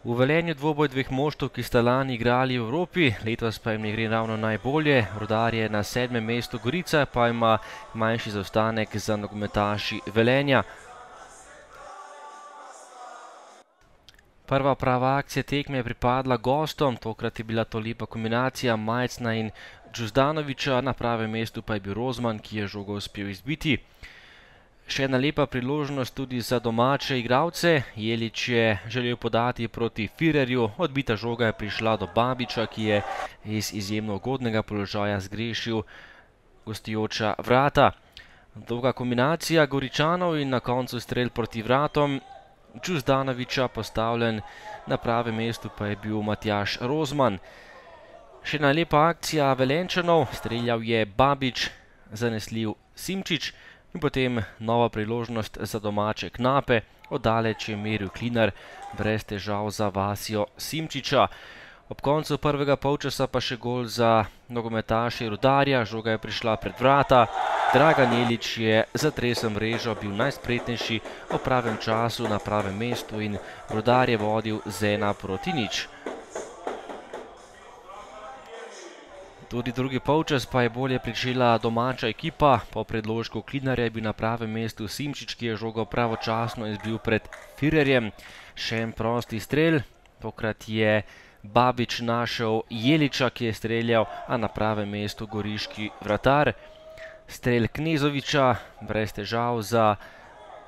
V Velenju dvoboj dveh moštev, ki sta lani igrali v Evropi, letos pa jim ne gre ravno najbolje. Rudar je na 7. mestu, Gorica pa ima manjši zaostanek za nogometaši Velenja. Prva prava akcija tekme je pripadla gostom, tokrat je bila to lepa kombinacija Majcna in Džuzdanovića, na pravem mestu pa je bil Rozman, ki je žogo uspel izbiti. Še ena lepa priložnost tudi za domače igralce. Jelič je želel podati proti Firerju, odbita žoga je prišla do Babiča, ki je iz izjemno ugodnega položaja zgrešil gostujoča vrata. Dolga kombinacija Goričanov in na koncu strel proti vratom Džuzdanovića, postavljen na pravem mestu pa je bil Matjaž Rozman. Še ena lepa akcija Velenjčanov, streljal je Babič, zanesljiv Simčič. In potem nova priložnost za domače Knape, oddaleč je meril Klinar, brez težav za Vasjo Simčiča. Ob koncu prvega polčasa pa še gol za nogometaše Rudarja, žoga je prišla pred vrata. Dragan Jelič je zatresel mrežo, bil najspretnejši v pravem času na pravem mestu in Rudar je vodil z 1:0. Tudi drugi polčas pa je bolje pričela domača ekipa. Po predložku Klinarja je bil na pravem mestu Simčič, ki je žogo pravočasno izbil pred Firerjem. Še en prosti strel, tokrat je Babič našel Jeliča, ki je streljal, a na pravem mestu goriški vratar. Strel Knezovića, brez težav za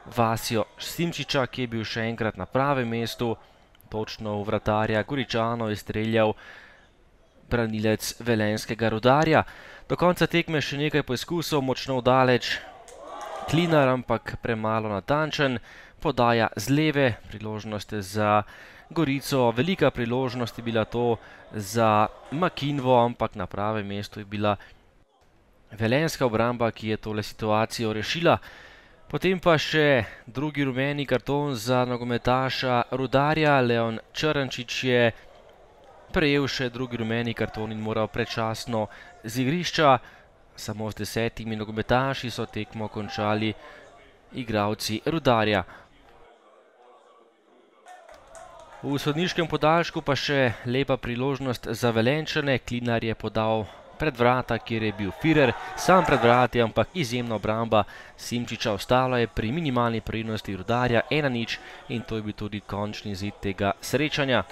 Vasjo Simčiča, ki je bil še enkrat na pravem mestu. Točno v vratarja Goričanov je streljal branilec velenjskega Rudarja. Do konca tekme še nekaj poizkusov, močno daleč Klinar, ampak premalo natančen. Podaja z leve, priložnost za Gorico, velika priložnost je bila to za Makinvo, ampak na pravem mestu je bila velenjska obramba, ki je tole situacijo rešila. Potem pa še drugi rumeni karton za nogometaša Rudarja. Leon Črnčič je prejel še drugi rumeni karton in moral predčasno z igrišča. Samo z 10 nogometaši so tekmo končali igralci Rudarja. V sodniškem podaljšku pa še lepa priložnost za Velenjčane. Klinar je podal pred vrata, kjer je bil Firer, sam pred vrati, ampak izjemna obramba Simčiča. Ostala je pri minimalni prednosti Rudarja 1:0 in to je bil tudi končni izid tega srečanja.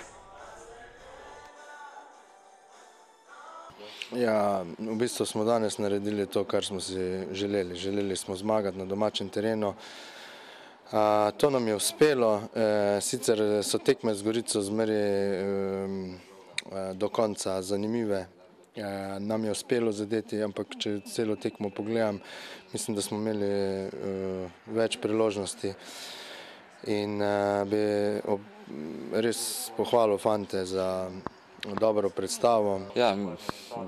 Ja, v bistvu smo danes naredili to, kar smo si želeli. Želeli smo zmagati na domačem terenu. To nam je uspelo. Sicer so tekme z Gorico zmeraj do konca zanimive. Nam je uspelo zadeti, ampak če celo tekmo pogledam, mislim, da smo imeli več priložnosti. In bi res pohvalil fante za dobro predstavo. Ja,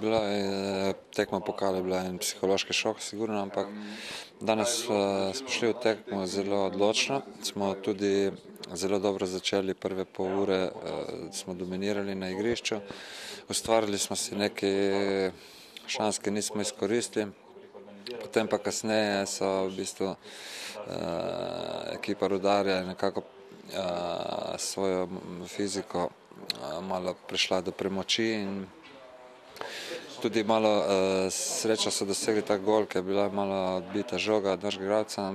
bila je tekma pokala, bila je psihološki šok, sigurno, ampak danes smo šli v tekmo zelo odločno. Smo tudi zelo dobro začeli prve pol ure, smo dominirali na igrišču. Ustvarili smo si nekaj šans, ki nismo izkoristili. Potem pa kasneje so v bistvu ekipa Rudarja nekako svojo fiziko malo prišla do premoči in tudi malo sreča so dosegli ta gol, ki je bila malo odbita žoga od našega igralca,